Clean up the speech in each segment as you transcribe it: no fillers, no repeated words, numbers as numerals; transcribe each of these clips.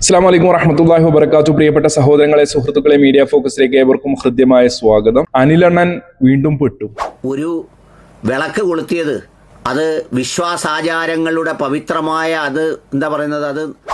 അസ്സലാമു അലൈക്കും വറഹ്മത്തുള്ളാഹി വബറകാതുഹു. പ്രിയപ്പെട്ട സഹോദരങ്ങളെ, സുഹൃത്തുക്കളെ, മീഡിയ ഫോക്കസിലേക്ക് ഏവർക്കും ഹൃദ്യമായ സ്വാഗതം. അനിലണ്ണൻ വീണ്ടും പെട്ടു. ഒരു വിളക്ക് കൊളുത്തിയത് അത് വിശ്വാസാചാരങ്ങളുടെ പവിത്രമായ അത്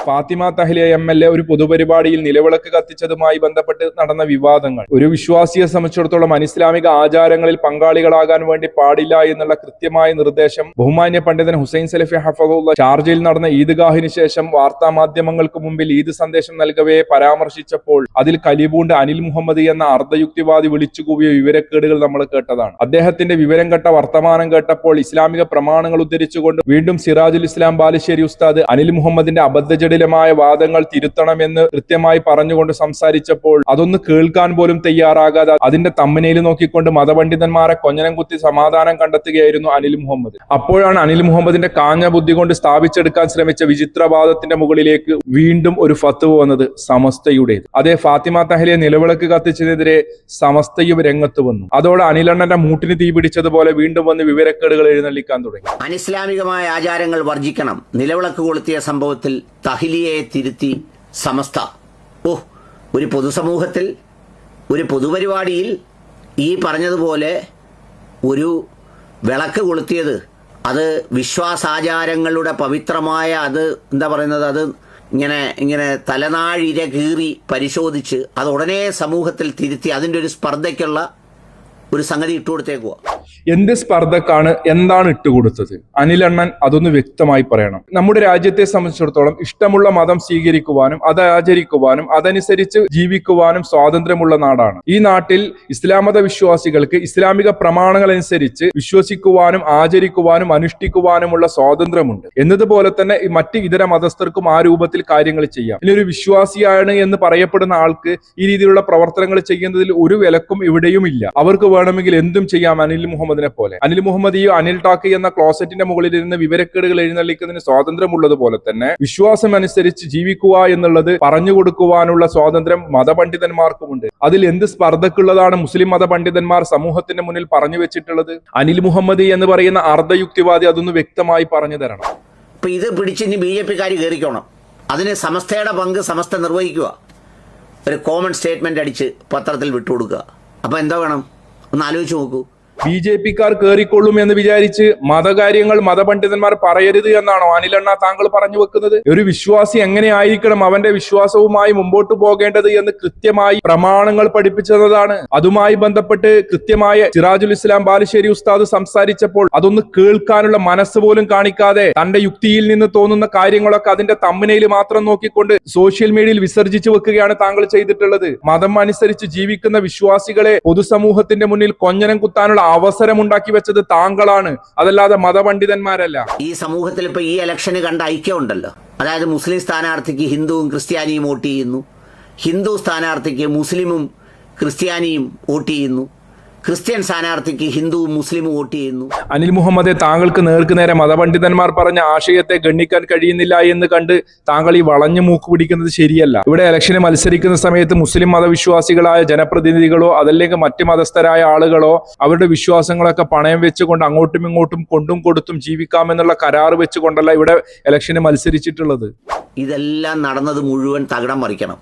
ഫാത്തിമ തഹ്ലിയ MLA ഒരു പൊതുപരിപാടിയിൽ നിലവിളക്ക് കത്തിച്ചതുമായി ബന്ധപ്പെട്ട് നടന്ന വിവാദങ്ങൾ ഒരു വിശ്വാസിയെ സംബന്ധിച്ചിടത്തോളം അനിസ്ലാമിക ആചാരങ്ങളിൽ പങ്കാളികളാകാൻ വേണ്ടി പാടില്ല എന്നുള്ള കൃത്യമായ നിർദ്ദേശം ബഹുമാന്യ പണ്ഡിതൻ ഹുസൈൻ സലഫി ഹഫദുള്ള ഷാർജയിൽ നടന്ന ഈദ്ഗാഹിന് ശേഷം വാർത്താ മാധ്യമങ്ങൾക്ക് മുമ്പിൽ ഈദ് സന്ദേശം നൽകവേ പരാമർശിച്ചപ്പോൾ അതിൽ കലിബൂണ്ട് അനിൽ മുഹമ്മദ് എന്ന അർദ്ധയുക്തിവാദി വിളിച്ചുകൂവിയ വിവരക്കേടുകൾ നമ്മൾ കേട്ടതാണ്. അദ്ദേഹത്തിന്റെ വിവരം കെട്ട വർത്തമാനം കേട്ടപ്പോൾ ഇസ്ലാമിക പ്രമാണങ്ങൾ ഉദ്ധരിച്ചുകൊണ്ട് വീണ്ടും സിറാജുൽ ഇസ്ലാം ബാലുശ്ശേരി ഉസ്താദ് അനിൽ മുഹമ്മദിന്റെ അബദ്ധജടിലമായ വാദങ്ങൾ തിരുത്തണമെന്ന് കൃത്യമായി പറഞ്ഞുകൊണ്ട് സംസാരിച്ചപ്പോൾ അതൊന്ന് കേൾക്കാൻ പോലും തയ്യാറാകാതെ അതിന്റെ തമ്മനയിൽ നോക്കിക്കൊണ്ട് മതപണ്ഡിതന്മാരെ കൊഞ്ഞനം കുത്തി സമാധാനം കണ്ടെത്തുകയായിരുന്നു അനിൽ മുഹമ്മദ്. അപ്പോഴാണ് അനിൽ മുഹമ്മദിന്റെ കാഞ്ഞ ബുദ്ധി കൊണ്ട് സ്ഥാപിച്ചെടുക്കാൻ ശ്രമിച്ച വിചിത്രവാദത്തിന്റെ മുകളിലേക്ക് വീണ്ടും ഒരു ഫത്വ വന്നത് സമസ്തയുടേത്. അതേ, ഫാത്തിമ തഹ്ലിയ നിലവിളക്ക് കത്തിച്ചതിനെതിരെ സമസ്തയും രംഗത്ത് വന്നു. അതോടെ അനിലണ്ണന്റെ മൂട്ടിന് തീ പിടിച്ചതുപോലെ വീണ്ടും വന്ന് വിവരക്കേടുകൾ എഴുന്നള്ളിക്കാൻ തുടങ്ങി. അനിസ്ലാമികമായ ആചാരങ്ങൾ വർജിക്കണം. നിലവിളക്ക് കൊളുത്തിയ സംഭവത്തിൽ തഹ്ലിയയെ തിരുത്തി സമസ്ത. ഒരു പൊതുസമൂഹത്തിൽ ഒരു പൊതുപരിപാടിയിൽ ഈ പറഞ്ഞതുപോലെ ഒരു വിളക്ക് കൊളുത്തിയത് അത് വിശ്വാസാചാരങ്ങളുടെ പവിത്രമായ അത് അത് ഇങ്ങനെ തലനാഴിര കീറി പരിശോധിച്ച് അത് ഉടനെ സമൂഹത്തിൽ തിരുത്തി അതിൻ്റെ ഒരു സ്പർദ്ധയ്ക്കുള്ള ഒരു സംഗതി ഇട്ടുകൊടുത്തേക്കുക. എന്ത് സ്പർദ്ധക്കാണ്, എന്താണ് ഇട്ടുകൊടുത്തത്? അനിലണ്ണൻ അതൊന്ന് വ്യക്തമായി പറയണം. നമ്മുടെ രാജ്യത്തെ സംബന്ധിച്ചിടത്തോളം ഇഷ്ടമുള്ള മതം സ്വീകരിക്കുവാനും അത് ആചരിക്കുവാനും അതനുസരിച്ച് ജീവിക്കുവാനും സ്വാതന്ത്ര്യമുള്ള നാടാണ്. ഈ നാട്ടിൽ ഇസ്ലാം മത വിശ്വാസികൾക്ക് ഇസ്ലാമിക പ്രമാണങ്ങൾ അനുസരിച്ച് വിശ്വസിക്കുവാനും ആചരിക്കുവാനും അനുഷ്ഠിക്കുവാനുമുള്ള സ്വാതന്ത്ര്യമുണ്ട്. എന്നതുപോലെ തന്നെ മറ്റ് ഇതര മതസ്ഥർക്കും ആ രൂപത്തിൽ കാര്യങ്ങൾ ചെയ്യാം. ഇനി ഒരു വിശ്വാസിയാണ് എന്ന് പറയപ്പെടുന്ന ആൾക്ക് ഈ രീതിയിലുള്ള പ്രവർത്തനങ്ങൾ ചെയ്യുന്നതിൽ ഒരു വിലക്കും ഇവിടെയും ഇല്ല. അവർക്ക് വേണമെങ്കിൽ എന്തും ചെയ്യാം. അനിൽ മുഹമ്മദിനെ പോലെ അനിൽ മുഹമ്മദ് ഈ അനിൽ ടാക്കി എന്ന ക്ലോസറ്റിന്റെ മുകളിൽ ഇരുന്ന് വിവരക്കേടുകൾ എഴുന്നള്ളിക്കുന്നതിന് സ്വാതന്ത്ര്യമുള്ളത് പോലെ തന്നെ വിശ്വാസം അനുസരിച്ച് ജീവിക്കുക എന്നുള്ളത് പറഞ്ഞു കൊടുക്കുവാനുള്ള സ്വാതന്ത്ര്യം മതപണ്ഡിതന്മാർക്കുമുണ്ട്. അതിൽ എന്ത് സ്പർദ്ധക്കുള്ളതാണ് മുസ്ലിം മതപണ്ഡിതന്മാർ സമൂഹത്തിന്റെ മുന്നിൽ പറഞ്ഞു വെച്ചിട്ടുള്ളത്? അനിൽ മുഹമ്മദ് എന്ന് പറയുന്ന അർദ്ധയുക്തിവാദി അതൊന്ന് വ്യക്തമായി പറഞ്ഞു തരണം. ഇപ്പൊ ഇത് പിടിച്ചിനി BJP-കാര് കയറിക്കോണം. അതിന് സമസ്തയുടെ പങ്ക് സമസ്ത നിർവഹിക്കുക. ഒരു കോമൺ സ്റ്റേറ്റ്മെന്റ് അടിച്ച് പത്രത്തിൽ വിട്ടുകൊടുക്കുക. അപ്പൊ എന്താ വേണം ഒന്ന് ആലോചിച്ച് നോക്കൂ. BJP-കാർ കേറിക്കൊള്ളും എന്ന് വിചാരിച്ച് മതകാര്യങ്ങൾ മതപണ്ഡിതന്മാർ പറയരുത് എന്നാണോ അനിലണ്ണ താങ്കൾ പറഞ്ഞു വെക്കുന്നത്? ഒരു വിശ്വാസി എങ്ങനെയായിരിക്കണം അവന്റെ വിശ്വാസവുമായി മുമ്പോട്ട് പോകേണ്ടത് എന്ന് കൃത്യമായി പ്രമാണങ്ങൾ പഠിപ്പിച്ചതാണ്. അതുമായി ബന്ധപ്പെട്ട് കൃത്യമായ സിറാജുൽ ഇസ്ലാം ബാലുശ്ശേരി ഉസ്താദ് സംസാരിച്ചപ്പോൾ അതൊന്ന് കേൾക്കാനുള്ള മനസ്സ് പോലും കാണിക്കാതെ തന്റെ യുക്തിയിൽ നിന്ന് തോന്നുന്ന കാര്യങ്ങളൊക്കെ അതിന്റെ തമ്പനയിൽ മാത്രം നോക്കിക്കൊണ്ട് സോഷ്യൽ മീഡിയയിൽ വിസർജിച്ചു വെക്കുകയാണ് താങ്കൾ ചെയ്തിട്ടുള്ളത്. മതം അനുസരിച്ച് ജീവിക്കുന്ന വിശ്വാസികളെ പൊതുസമൂഹത്തിന്റെ മുന്നിൽ കൊഞ്ഞനം കുത്താനുള്ള അവസരം ഉണ്ടാക്കി വെച്ചത് താങ്കളാണ്, അതല്ലാതെ മതപണ്ഡിതന്മാരല്ല. ഈ സമൂഹത്തിൽ ഇപ്പൊ ഈ ഇലക്ഷന് കണ്ട ഐക്യം ഉണ്ടല്ലോ. അതായത് മുസ്ലിം സ്ഥാനാർത്ഥിക്ക് ഹിന്ദുവും ക്രിസ്ത്യാനിയും വോട്ട് ചെയ്യുന്നു, ഹിന്ദു സ്ഥാനാർത്ഥിക്ക് മുസ്ലിമും ക്രിസ്ത്യാനിയും വോട്ട് ചെയ്യുന്നു, ക്രിസ്ത്യൻ സ്ഥാനാർത്ഥിക്ക് ഹിന്ദുവും മുസ്ലിമും വോട്ട് ചെയ്യുന്നു. അനിൽ മുഹമ്മദ്, താങ്കൾക്ക് നേർക്കുനേരെ മതപണ്ഡിതന്മാർ പറഞ്ഞ ആശയത്തെ ഗണ്ണിക്കാൻ കഴിയുന്നില്ല എന്ന് കണ്ട് താങ്കൾ ഈ വളഞ്ഞു മൂക്ക് പിടിക്കുന്നത് ശരിയല്ല. ഇവിടെ ഇലക്ഷന് മത്സരിക്കുന്ന സമയത്ത് മുസ്ലിം മതവിശ്വാസികളായ ജനപ്രതിനിധികളോ അതല്ലെങ്കിൽ മറ്റ് മതസ്ഥരായ ആളുകളോ അവരുടെ വിശ്വാസങ്ങളൊക്കെ പണയം വെച്ചുകൊണ്ട് അങ്ങോട്ടും ഇങ്ങോട്ടും കൊണ്ടും കൊടുത്തും ജീവിക്കാമെന്നുള്ള കരാർ വെച്ചുകൊണ്ടല്ല ഇവിടെ ഇലക്ഷന് മത്സരിച്ചിട്ടുള്ളത്. ഇതെല്ലാം നടന്നത് മുഴുവൻ തകിടം മറിക്കണം.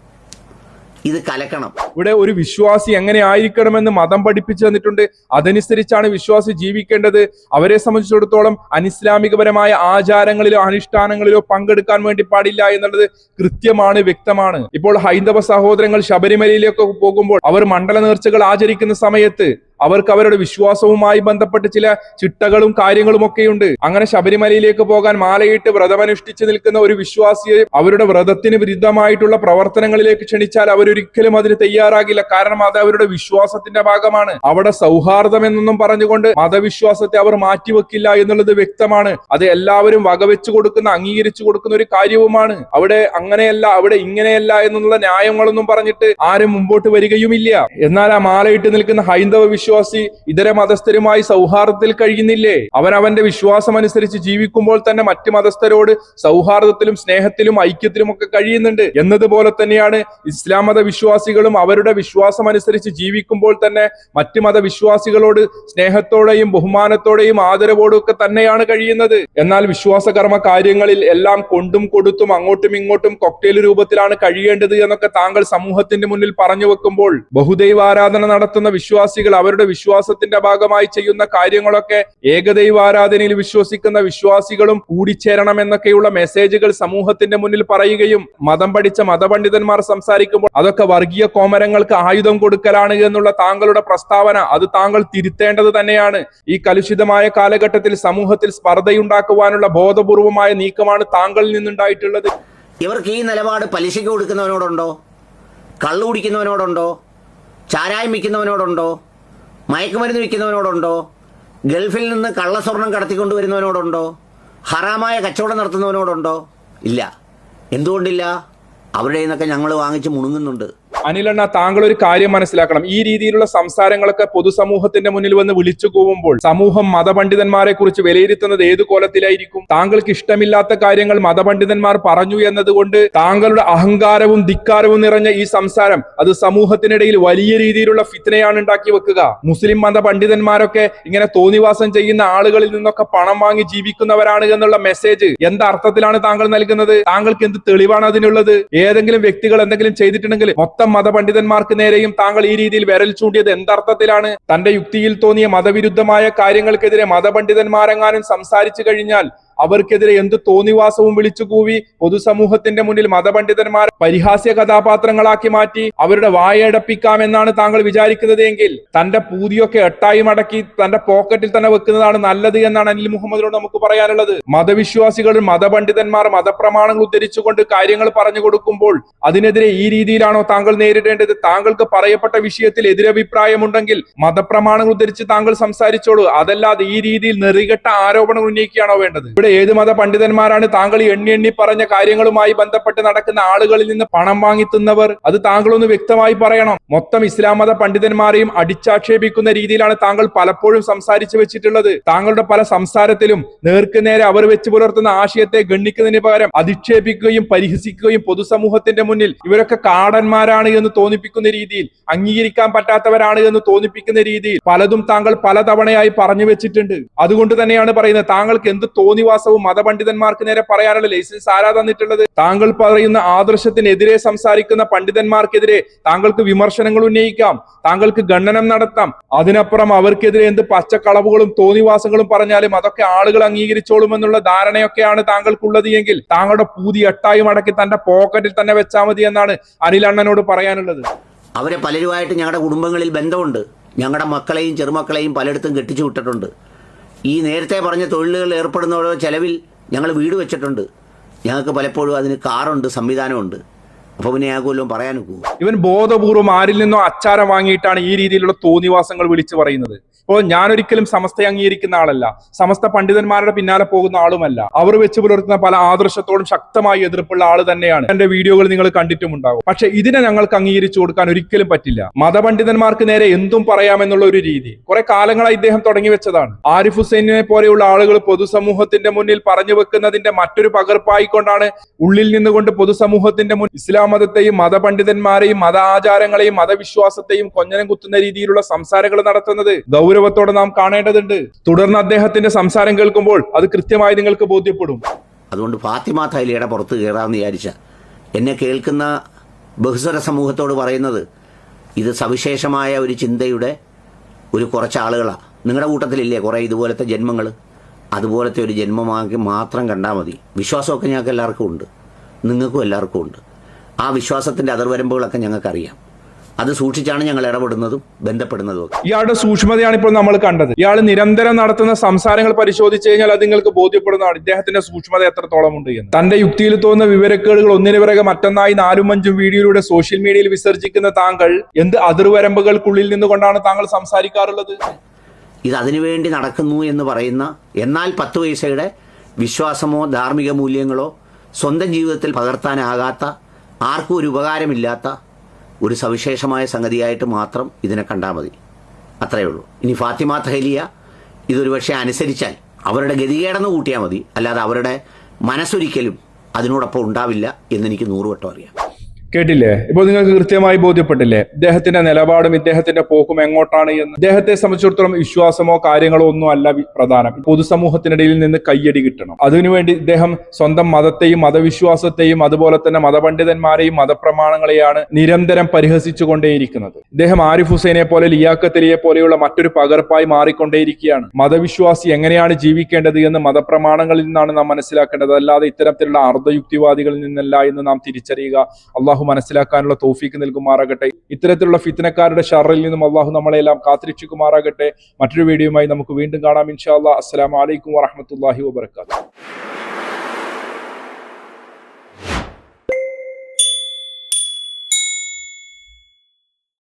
ഇത് കലക്കണം. ഇവിടെ ഒരു വിശ്വാസി എങ്ങനെ ആയിരിക്കണമെന്ന് മതം പഠിപ്പിച്ചു തന്നിട്ടുണ്ട്. അതനുസരിച്ചാണ് വിശ്വാസി ജീവിക്കേണ്ടത്. അവരെ സംബന്ധിച്ചിടത്തോളം അനിസ്ലാമികപരമായ ആചാരങ്ങളിലോ അനുഷ്ഠാനങ്ങളിലോ പങ്കെടുക്കാൻ വേണ്ടി പാടില്ല എന്നുള്ളത് കൃത്യമാണ്, വ്യക്തമാണ്. ഇപ്പോൾ ഹൈന്ദവ സഹോദരങ്ങൾ ശബരിമലയിലേക്ക് പോകുമ്പോൾ അവർ മണ്ഡല നേർച്ചകൾ ആചരിക്കുന്ന സമയത്ത് അവർക്ക് അവരുടെ വിശ്വാസവുമായി ബന്ധപ്പെട്ട് ചില ചിട്ടകളും കാര്യങ്ങളും ഒക്കെയുണ്ട്. അങ്ങനെ ശബരിമലയിലേക്ക് പോകാൻ മാലയിട്ട് വ്രതമനുഷ്ഠിച്ചു നിൽക്കുന്ന ഒരു വിശ്വാസിയെ അവരുടെ വ്രതത്തിന് വിരുദ്ധമായിട്ടുള്ള പ്രവർത്തനങ്ങളിലേക്ക് ക്ഷണിച്ചാൽ അവരൊരിക്കലും അതിന് തയ്യാറാകില്ല. കാരണം അത് അവരുടെ വിശ്വാസത്തിന്റെ ഭാഗമാണ്. അവിടെ സൗഹാർദ്ദം എന്നൊന്നും പറഞ്ഞുകൊണ്ട് മതവിശ്വാസത്തെ അവർ മാറ്റിവെക്കില്ല എന്നുള്ളത് വ്യക്തമാണ്. അത് എല്ലാവരും വകവെച്ചു കൊടുക്കുന്ന, അംഗീകരിച്ചു കൊടുക്കുന്ന ഒരു കാര്യവുമാണ്. അവിടെ അങ്ങനെയല്ല, അവിടെ ഇങ്ങനെയല്ല എന്നുള്ള ന്യായങ്ങളൊന്നും പറഞ്ഞിട്ട് ആരും മുമ്പോട്ട് വരികയുമില്ല. എന്നാൽ ആ മാലയിട്ട് നിൽക്കുന്ന ഹൈന്ദവ വിശ്വാസി ഇതര മതസ്ഥരുമായി സൗഹാർദ്ദത്തിൽ കഴിയുന്നില്ലേ? അവൻ അവന്റെ വിശ്വാസം അനുസരിച്ച് ജീവിക്കുമ്പോൾ തന്നെ മറ്റ് മതസ്ഥരോട് സൗഹാർദ്ദത്തിലും സ്നേഹത്തിലും ഐക്യത്തിലും ഒക്കെ കഴിയുന്നുണ്ട് എന്നതുപോലെ തന്നെയാണ് ഇസ്ലാം മത വിശ്വാസികളും അവരുടെ വിശ്വാസം അനുസരിച്ച് ജീവിക്കുമ്പോൾ തന്നെ മറ്റ് മതവിശ്വാസികളോട് സ്നേഹത്തോടെയും ബഹുമാനത്തോടെയും ആദരവോടും ഒക്കെ തന്നെയാണ് കഴിയുന്നത്. എന്നാൽ വിശ്വാസകർമ്മ കാര്യങ്ങളിൽ എല്ലാം കൊണ്ടും കൊടുത്തും അങ്ങോട്ടും ഇങ്ങോട്ടും കൊക്ടെയിൽ രൂപത്തിലാണ് കഴിയേണ്ടത് എന്നൊക്കെ താങ്കൾ സമൂഹത്തിന്റെ മുന്നിൽ പറഞ്ഞു വെക്കുമ്പോൾ ബഹുദൈവാരാധന നടത്തുന്ന വിശ്വാസികൾ അവരുടെ വിശ്വാസത്തിന്റെ ഭാഗമായി ചെയ്യുന്ന കാര്യങ്ങളൊക്കെ ഏകദൈവാരാധനയിൽ വിശ്വസിക്കുന്ന വിശ്വാസികളും കൂടിച്ചേരണം എന്നൊക്കെയുള്ള മെസ്സേജുകൾ സമൂഹത്തിന്റെ മുന്നിൽ പറയുകയും മതം പഠിച്ച മതപണ്ഡിതന്മാർ സംസാരിക്കുമ്പോൾ അതൊക്കെ വർഗീയ കോമരങ്ങൾക്ക് ആയുധം കൊടുക്കലാണ് എന്നുള്ള താങ്കളുടെ പ്രസ്താവന അത് താങ്കൾ തിരുത്തേണ്ടത് തന്നെയാണ്. ഈ കലുഷിതമായ കാലഘട്ടത്തിൽ സമൂഹത്തിൽ സ്പർദ്ധയുണ്ടാക്കുവാനുള്ള ബോധപൂർവമായ നീക്കമാണ് താങ്കളിൽ നിന്നുണ്ടായിട്ടുള്ളത്. ഇവർക്ക് ഈ നിലപാട് പലിശയ്ക്ക് കൊടുക്കുന്നവനോടുണ്ടോ? കള്ളു കുടിക്കുന്നവനോടുണ്ടോ? ചാരായം വിൽക്കുന്നവനോടുണ്ടോ? മയക്കുമരുന്ന് വിൽക്കുന്നവനോടുണ്ടോ? ഗൾഫിൽ നിന്ന് കള്ളസ്വർണം കടത്തിക്കൊണ്ടുവരുന്നവനോടുണ്ടോ? ഹറാമായ കച്ചവടം നടത്തുന്നവനോടുണ്ടോ? ഇല്ല. എന്തുകൊണ്ടില്ല? അവരുടെ നിന്നൊക്കെ ഞങ്ങൾ വാങ്ങിച്ച് മുണുങ്ങുന്നുണ്ട്. അനിലണ്ണ, താങ്കൾ ഒരു കാര്യം മനസ്സിലാക്കണം. ഈ രീതിയിലുള്ള സംസാരങ്ങളൊക്കെ പൊതുസമൂഹത്തിന്റെ മുന്നിൽ വന്ന് വിളിച്ചു കൂവുമ്പോൾ സമൂഹം മതപണ്ഡിതന്മാരെ കുറിച്ച് വിലയിരുത്തുന്നത് ഏതു കോലത്തിലായിരിക്കും? താങ്കൾക്ക് ഇഷ്ടമില്ലാത്ത കാര്യങ്ങൾ മതപണ്ഡിതന്മാർ പറഞ്ഞു എന്നതുകൊണ്ട് താങ്കളുടെ അഹങ്കാരവും ധിക്കാരവും നിറഞ്ഞ ഈ സംസാരം അത് സമൂഹത്തിനിടയിൽ വലിയ രീതിയിലുള്ള ഫിത്നയാണ് ഉണ്ടാക്കി വെക്കുക. മുസ്ലിം മത പണ്ഡിതന്മാരൊക്കെ ഇങ്ങനെ തോന്നിവാസം ചെയ്യുന്ന ആളുകളിൽ നിന്നൊക്കെ പണം വാങ്ങി ജീവിക്കുന്നവരാണ് എന്നുള്ള മെസ്സേജ് എന്തർത്ഥത്തിലാണ് താങ്കൾ നൽകുന്നത്? താങ്കൾക്ക് എന്ത് തെളിവാണ് അതിനുള്ളത്? ഏതെങ്കിലും വ്യക്തികൾ എന്തെങ്കിലും ചെയ്തിട്ടുണ്ടെങ്കിൽ മൊത്തം മതപണ്ഡിതന്മാർക്ക് നേരെയും താങ്കൾ ഈ രീതിയിൽ വിരൽ ചൂണ്ടിയത് എന്തർത്ഥത്തിലാണ്? തന്റെ യുക്തിയിൽ തോന്നിയ മതവിരുദ്ധമായ കാര്യങ്ങൾക്കെതിരെ മതപണ്ഡിതന്മാരെങ്ങാനും സംസാരിച്ചു കഴിഞ്ഞാൽ അവർക്കെതിരെ എന്ത് തോന്നിവാസവും വിളിച്ചു കൂവി പൊതുസമൂഹത്തിന്റെ മുന്നിൽ മതപണ്ഡിതന്മാരെ പരിഹാസ്യ കഥാപാത്രങ്ങളാക്കി മാറ്റി അവരുടെ വായടപ്പിക്കാമെന്നാണ് താങ്കൾ വിചാരിക്കുന്നത് എങ്കിൽ തന്റെ പൂതിയൊക്കെ എട്ടായി മടക്കി തന്റെ പോക്കറ്റിൽ തന്നെ വെക്കുന്നതാണ് നല്ലത് എന്നാണ് അനിൽ മുഹമ്മദിനോട് നമുക്ക് പറയാനുള്ളത്. മതവിശ്വാസികൾ മതപണ്ഡിതന്മാർ മതപ്രമാണങ്ങൾ ഉദ്ധരിച്ചുകൊണ്ട് കാര്യങ്ങൾ പറഞ്ഞു കൊടുക്കുമ്പോൾ അതിനെതിരെ ഈ രീതിയിലാണോ താങ്കൾ നേരിടേണ്ടത്? താങ്കൾക്ക് പറയപ്പെട്ട വിഷയത്തിൽ എതിരഭിപ്രായമുണ്ടെങ്കിൽ മതപ്രമാണങ്ങൾ ഉദ്ധരിച്ച് താങ്കൾ സംസാരിച്ചോളൂ. അതല്ലാതെ ഈ രീതിയിൽ നെറികെട്ട ആരോപണം ഉന്നയിക്കുകയാണോ വേണ്ടത്? ഇവിടെ ഏത് മത പണ്ഡിതന്മാരാണ് താങ്കൾ എണ്ണി എണ്ണി പറഞ്ഞ കാര്യങ്ങളുമായി ബന്ധപ്പെട്ട് നടക്കുന്ന ആളുകളിൽ നിന്ന് പണം വാങ്ങി തിന്നവർ? അത് താങ്കളൊന്ന് വ്യക്തമായി പറയണം. മൊത്തം ഇസ്ലാം മത പണ്ഡിതന്മാരെയും അടിച്ചാക്ഷേപിക്കുന്ന രീതിയിലാണ് താങ്കൾ പലപ്പോഴും സംസാരിച്ചു വെച്ചിട്ടുള്ളത്. താങ്കളുടെ പല സംസാരത്തിലും നേർക്ക് നേരെ അവർ വെച്ച് പുലർത്തുന്ന ആശയത്തെ ഗണ്ണിക്കുന്നതിന് പകരം അധിക്ഷേപിക്കുകയും പരിഹസിക്കുകയും പൊതുസമൂഹത്തിന്റെ മുന്നിൽ ഇവരൊക്കെ കാടന്മാരാണ് എന്ന് തോന്നിപ്പിക്കുന്ന രീതിയിൽ, അംഗീകരിക്കാൻ പറ്റാത്തവരാണ് എന്ന് തോന്നിപ്പിക്കുന്ന രീതിയിൽ പലതും താങ്കൾ പലതവണയായി പറഞ്ഞു വെച്ചിട്ടുണ്ട്. അതുകൊണ്ട് തന്നെയാണ് പറയുന്നത്, താങ്കൾക്ക് എന്ത് തോന്നിവാസവും മതപണ്ഡിതന്മാർക്ക് നേരെ പറയാനുള്ള ലൈസൻസ് ആരാ തന്നിട്ടുള്ളത്? താങ്കൾ പറയുന്ന ആദർശത്തിനെതിരെ സംസാരിക്കുന്ന പണ്ഡിതന്മാർക്കെതിരെ താങ്കൾക്ക് വിമർശനങ്ങൾ ഉന്നയിക്കാം, താങ്കൾക്ക് ഖണ്ഡനം നടത്താം. അതിനപ്പുറം അവർക്കെതിരെ എന്ത് പച്ചക്കളവുകളും തോന്നിവാസങ്ങളും പറഞ്ഞാലും അതൊക്കെ ആളുകൾ അംഗീകരിച്ചോളുമെന്നുള്ള ധാരണയൊക്കെയാണ് താങ്കൾക്കുള്ളത് എങ്കിൽ താങ്കളുടെ പൂതി എട്ടായി മടക്കി തന്റെ പോക്കറ്റിൽ തന്നെ വെച്ചാൽ മതി എന്നാണ് അനിൽ അണ്ണനോട് പറയാനുള്ളത്. അവരെ പലരുമായിട്ട് ഞങ്ങളുടെ കുടുംബങ്ങളിൽ ബന്ധമുണ്ട്. ഞങ്ങളുടെ മക്കളെയും ചെറുമക്കളെയും പലയിടത്തും കെട്ടിച്ചു വിട്ടിട്ടുണ്ട്. ഈ നേരത്തെ പറഞ്ഞ തൊഴിലുകൾ ഏർപ്പെടുന്നവരോ ചെലവിൽ ഞങ്ങൾ വീട് വെച്ചിട്ടുണ്ട്. ഞങ്ങൾക്ക് പലപ്പോഴും അതിന് കാറുണ്ട്, സംവിധാനമുണ്ട്. അപ്പൊ പിന്നെ ഞങ്ങൾക്ക് പറയാനൊക്കൂ? ഇവൻ ബോധപൂർവം ആരിൽ നിന്നോ അച്ചാരം വാങ്ങിയിട്ടാണ് ഈ രീതിയിലുള്ള തോന്നിവാസങ്ങൾ വിളിച്ചു പറയുന്നത്. അപ്പോൾ ഞാനൊരിക്കലും സമസ്തയെ അംഗീകരിക്കുന്ന ആളല്ല, സമസ്ത പണ്ഡിതന്മാരുടെ പിന്നാലെ പോകുന്ന ആളുമല്ല. അവർ വെച്ച് പുലർത്തുന്ന പല ആദർശത്തോടും ശക്തമായി എതിർപ്പുള്ള ആള് തന്നെയാണ്. എന്റെ വീഡിയോകൾ നിങ്ങൾ കണ്ടിട്ടുമുണ്ടാകും. പക്ഷെ ഇതിനെ ഞങ്ങൾക്ക് അംഗീകരിച്ചു കൊടുക്കാൻ ഒരിക്കലും പറ്റില്ല. മതപണ്ഡിതന്മാർക്ക് നേരെ എന്തും പറയാമെന്നുള്ള ഒരു രീതി കുറെ കാലങ്ങളായി ഇദ്ദേഹം തുടങ്ങി വെച്ചതാണ്. ആരിഫ് ഹുസൈനെ പോലെയുള്ള ആളുകൾ പൊതുസമൂഹത്തിന്റെ മുന്നിൽ പറഞ്ഞു വെക്കുന്നതിന്റെ മറ്റൊരു പകർപ്പായിക്കൊണ്ടാണ് ഉള്ളിൽ നിന്നുകൊണ്ട് പൊതുസമൂഹത്തിന്റെ മുന്നിൽ ഇസ്ലാം മതത്തെയും മതപണ്ഡിതന്മാരെയും മത ആചാരങ്ങളെയും മതവിശ്വാസത്തെയും കൊഞ്ഞനം കുത്തുന്ന രീതിയിലുള്ള സംസാരങ്ങൾ നടത്തുന്നത് ഗൗരവത്തോടെ നാം കാണേണ്ടതുണ്ട്. തുടർന്ന് അദ്ദേഹത്തിന്റെ സംസാരം കേൾക്കുമ്പോൾ അത് കൃത്യമായി നിങ്ങൾക്ക് ബോധ്യപ്പെടും. അതുകൊണ്ട് ഫാത്തിമ തഹ്ലിയുടെ പുറത്ത് കയറാമെന്ന് വിചാരിച്ച എന്നെ കേൾക്കുന്ന ബഹുസ്വര സമൂഹത്തോട് പറയുന്നത്, ഇത് സവിശേഷമായ ഒരു ചിന്തയുടെ ഒരു കുറച്ച് ആളുകളാണ്. നിങ്ങളുടെ കൂട്ടത്തിലില്ലേ കുറേ ഇതുപോലത്തെ ജന്മങ്ങൾ? അതുപോലത്തെ ഒരു ജന്മമാക്കി മാത്രം കണ്ടാൽ മതി. വിശ്വാസമൊക്കെ ഞങ്ങൾക്ക് എല്ലാവർക്കും ഉണ്ട്, നിങ്ങൾക്കും എല്ലാവർക്കും ഉണ്ട്. ആ വിശ്വാസത്തിന്റെ അതിർവരമ്പുകളൊക്കെ ഞങ്ങൾക്കറിയാം. അത് സൂക്ഷിച്ചാണ് ഞങ്ങൾ ഇടപെടുന്നതും ബന്ധപ്പെടുന്നതും ഒക്കെ. ഇയാളുടെ സൂക്ഷ്മതയാണ് ഇപ്പോൾ നമ്മൾ കണ്ടത്. ഇയാൾ നിരന്തരം നടത്തുന്ന സംസാരങ്ങൾ പരിശോധിച്ചു കഴിഞ്ഞാൽ അത് നിങ്ങൾക്ക് ബോധ്യപ്പെടുന്നതാണ് ഇദ്ദേഹത്തിന്റെ സൂക്ഷ്മത എത്രത്തോളം ഉണ്ട് എന്ന്. തന്റെ യുക്തിയിൽ തോന്നുന്ന വിവരക്കേടുകൾ ഒന്നിനു പിറകെ മറ്റൊന്നായി 4-5 വീഡിയോയിലൂടെ സോഷ്യൽ മീഡിയയിൽ വിസർജിക്കുന്ന താങ്കൾ എന്ത് അതിർവരമ്പുകൾക്കുള്ളിൽ നിന്നുകൊണ്ടാണ് താങ്കൾ സംസാരിക്കാറുള്ളത്? ഇത് അതിനുവേണ്ടി നടക്കുന്നു എന്ന് പറയുന്ന, എന്നാൽ 10 പൈസയുടെ വിശ്വാസമോ ധാർമ്മിക മൂല്യങ്ങളോ സ്വന്തം ജീവിതത്തിൽ പകർത്താനാകാത്ത, ആർക്കും ഒരു ഉപകാരമില്ലാത്ത ഒരു സവിശേഷമായ സംഗതിയായിട്ട് മാത്രം ഇതിനെ കണ്ടാൽ മതി. അത്രയേ ഉള്ളൂ. ഇനി ഫാത്തിമ തഹലിയ ഇതൊരു പക്ഷേ അനുസരിച്ചാൽ അവരുടെ ഗതികേടെന്ന് കൂട്ടിയാൽ മതി, അല്ലാതെ അവരുടെ മനസ്സൊരിക്കലും അതിനോടൊപ്പം ഉണ്ടാവില്ല എന്നെനിക്ക് 100 വട്ടം അറിയാം. കേട്ടില്ലേ? ഇപ്പോൾ നിങ്ങൾക്ക് കൃത്യമായി ബോധ്യപ്പെട്ടില്ലേ ഇദ്ദേഹത്തിന്റെ നിലപാടും ഇദ്ദേഹത്തിന്റെ പോക്കും എങ്ങോട്ടാണ് എന്ന്? ഇദ്ദേഹത്തെ സംബന്ധിച്ചിടത്തോളം വിശ്വാസമോ കാര്യങ്ങളോ ഒന്നും അല്ല പ്രധാനം. പൊതുസമൂഹത്തിനിടയിൽ നിന്ന് കയ്യടി കിട്ടണം. അതിനുവേണ്ടി ഇദ്ദേഹം സ്വന്തം മതത്തെയും മതവിശ്വാസത്തെയും അതുപോലെ തന്നെ മതപണ്ഡിതന്മാരെയും മതപ്രമാണങ്ങളെയാണ് നിരന്തരം പരിഹസിച്ചുകൊണ്ടേയിരിക്കുന്നത്. ഇദ്ദേഹം ആരിഫ് ഹുസൈനെ പോലെ ലിയാഖത്ത് അലിയെ പോലെയുള്ള മറ്റൊരു പകർപ്പായി മാറിക്കൊണ്ടേയിരിക്കുകയാണ്. മതവിശ്വാസി എങ്ങനെയാണ് ജീവിക്കേണ്ടത് എന്ന് മതപ്രമാണങ്ങളിൽ നിന്നാണ് നാം മനസ്സിലാക്കേണ്ടത്, അല്ലാതെ ഇത്തരത്തിലുള്ള അർദ്ധയുക്തിവാദികളിൽ നിന്നല്ല എന്ന് നാം തിരിച്ചറിയുക. അള്ളാഹു മനസ്സിലാക്കാനുള്ള തൗഫീക്ക് നൽകുമാറാകട്ടെ. ഇത്തരത്തിലുള്ള ഫിത്നക്കാരുടെ ഷർറിൽ നിന്നും അള്ളാഹു നമ്മളെല്ലാം കാത്തിരക്ഷിക്കുമാറാകട്ടെ. മറ്റൊരു വീഡിയോയുമായി നമുക്ക് വീണ്ടും കാണാം ഇൻഷാ അല്ലാഹ്. അസ്സലാമു അലൈക്കും വറഹ്മത്തുള്ളാഹി വബറകാതുഹു.